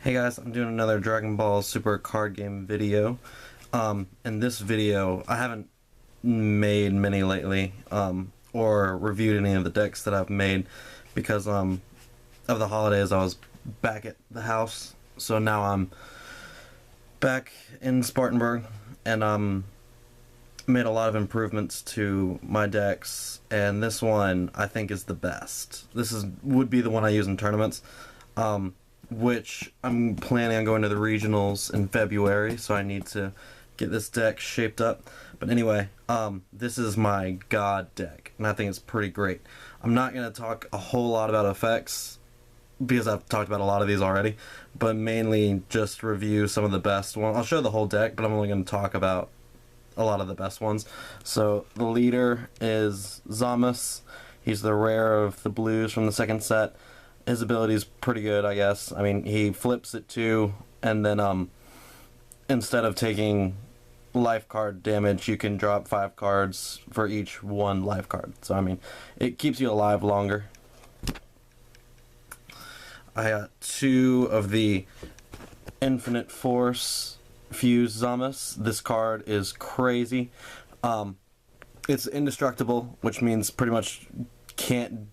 Hey guys, I'm doing another Dragon Ball Super card game video. In this video, I haven't made many lately, or reviewed any of the decks that I've made because of the holidays. I was back at the house, so now I'm back in Spartanburg, and made a lot of improvements to my decks, and this one I think is the best. Would be the one I use in tournaments. Which I'm planning on going to the regionals in February, so I need to get this deck shaped up. But anyway, this is my God deck, and I think it's pretty great. I'm not going to talk a whole lot about effects, because I've talked about a lot of these already, but mainly just review some of the best ones. I'll show the whole deck, but I'm only going to talk about a lot of the best ones. So the leader is Zamasu. He's the rare of the blues from the second set. His ability is pretty good, I guess. I mean, he flips it too, and then instead of taking life card damage, you can drop 5 cards for each 1 life card. So I mean, it keeps you alive longer. I got 2 of the Infinite Force Fuse Zamasu. This card is crazy. It's indestructible, which means pretty much can't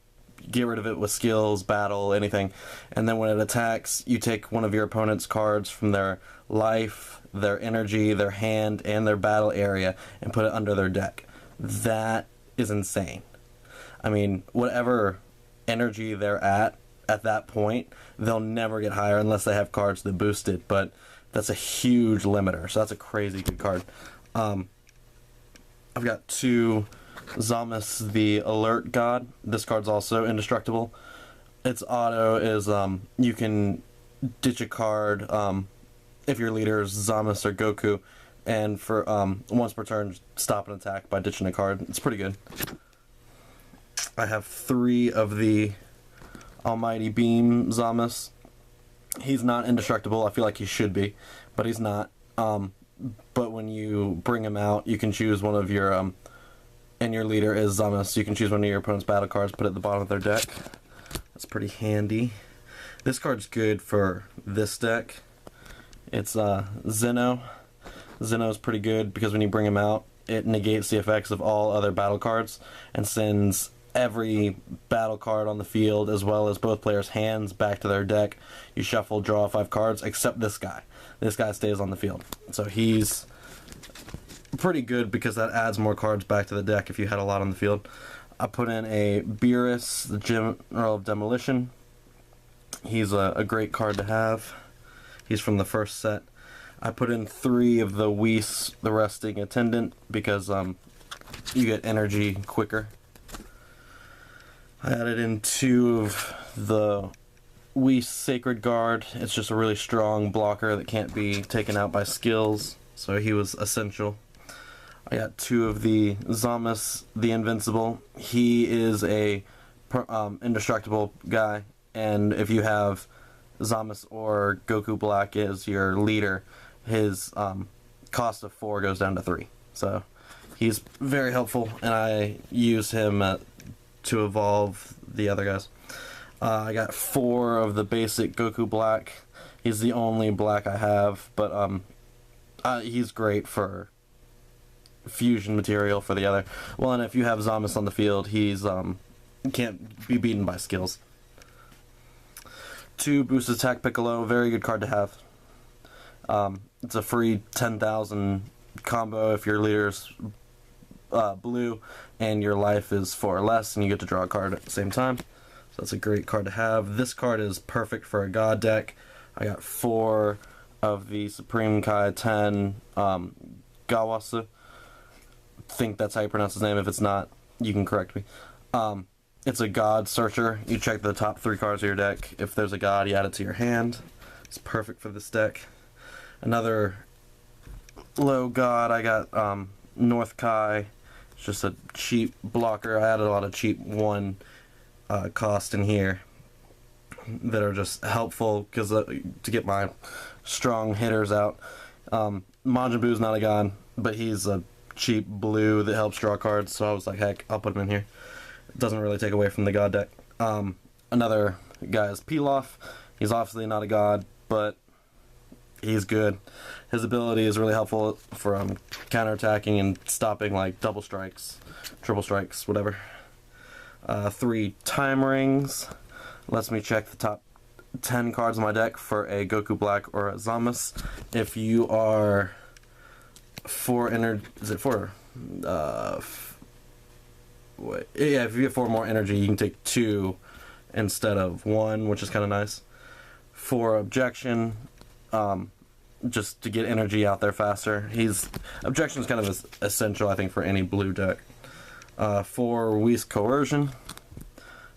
get rid of it with skills, battle, anything. And then when it attacks, you take one of your opponent's cards from their life, their energy, their hand, and their battle area and put it under their deck. That is insane. I mean, whatever energy they're at that point, they'll never get higher unless they have cards that boost it, but that's a huge limiter, so that's a crazy good card. I've got 2 Zamasu, the Alert God. This card's also indestructible. Its auto is you can ditch a card if your leader is Zamasu or Goku, and for once per turn, stop an attack by ditching a card. It's pretty good. I have 3 of the Almighty Beam Zamasu. He's not indestructible. I feel like he should be, but he's not. But when you bring him out, you can choose one of your and your leader is Zamasu, you can choose one of your opponent's battle cards, put it at the bottom of their deck. That's pretty handy. This card's good for this deck. It's Zen-oh. Zen-oh is pretty good because when you bring him out, it negates the effects of all other battle cards and sends every battle card on the field as well as both players' hands back to their deck. You shuffle, draw 5 cards, except this guy. This guy stays on the field. So he's pretty good because that adds more cards back to the deck if you had a lot on the field. I put in a beerus, the General of Demolition. He's a great card to have. He's from the first set. I put in 3 of the Whis, the Resting Attendant, because you get energy quicker. I added in 2 of the Whis Sacred Guard. It's just a really strong blocker that can't be taken out by skills, so he was essential. I got 2 of the Zamasu, the Invincible. He is a indestructible guy, and if you have Zamasu or Goku Black as your leader, his cost of 4 goes down to 3. So he's very helpful, and I use him to evolve the other guys. I got 4 of the basic Goku Black. He's the only black I have, but he's great for fusion material for the other. Well, and if you have Zamasu on the field, he's can't be beaten by skills. 2 boost attack Piccolo, very good card to have. It's a free 10,000 combo if your leader's blue and your life is 4 or less, and you get to draw a card at the same time. So that's a great card to have. This card is perfect for a God deck. I got 4 of the Supreme Kai 10 Gawasu. I think that's how you pronounce his name. If it's not, you can correct me. It's a God Searcher. You check the top 3 cards of your deck. If there's a God, you add it to your hand. It's perfect for this deck. Another low God, I got North Kai. It's just a cheap blocker. I added a lot of cheap 1 cost in here that are just helpful because to get my strong hitters out. Majin Buu's not a God, but he's a cheap blue that helps draw cards, so I was like, heck, I'll put him in here. It doesn't really take away from the God deck. Another guy is Pilaf. He's obviously not a God, but he's good. His ability is really helpful for counterattacking and stopping like double strikes, triple strikes, whatever. 3 time rings. Lets me check the top 10 cards in my deck for a Goku Black or a Zamasu. If you are 4 energy, is it 4? Wait, yeah, if you get 4 more energy, you can take 2 instead of 1, which is kind of nice. 4 objection, just to get energy out there faster. Objection is kind of essential, I think, for any blue deck. 4 Whis coercion,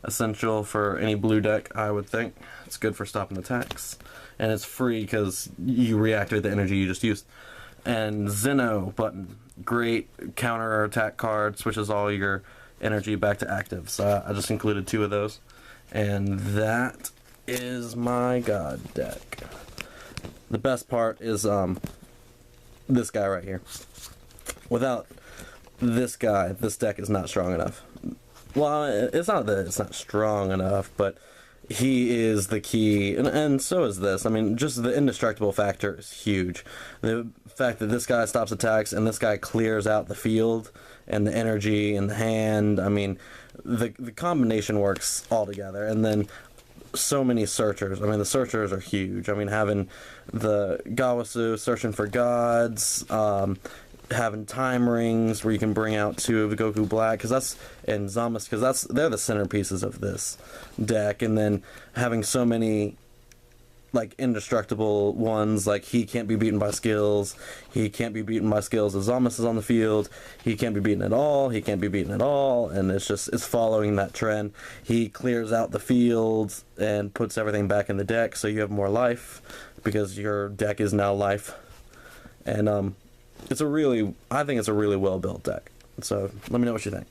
essential for any blue deck, I would think. It's good for stopping attacks, and it's free because you reactivate the energy you just used. And zen-oh button, great counter attack card, switches all your energy back to active. So I just included 2 of those, and that is my god deck. The best part is this guy right here. Without this guy, this deck is not strong enough. Well, it's not that it's not strong enough, but he is the key, and so is this. I mean, just the indestructible factor is huge. The fact that this guy stops attacks and this guy clears out the field and the energy and the hand, I mean, the combination works all together. And then so many searchers. I mean, the searchers are huge. I mean, having the Gawasu searching for gods, having time rings where you can bring out 2 of the Goku Black, and Zamasu, because they're the centerpieces of this deck. And then having so many like indestructible ones, like he can't be beaten by skills. He can't be beaten by skills as Zamasu is on the field. He can't be beaten at all. He can't be beaten at all. And it's following that trend. He clears out the field and puts everything back in the deck, so you have more life because your deck is now life. And I think it's a really well built deck. So let me know what you think.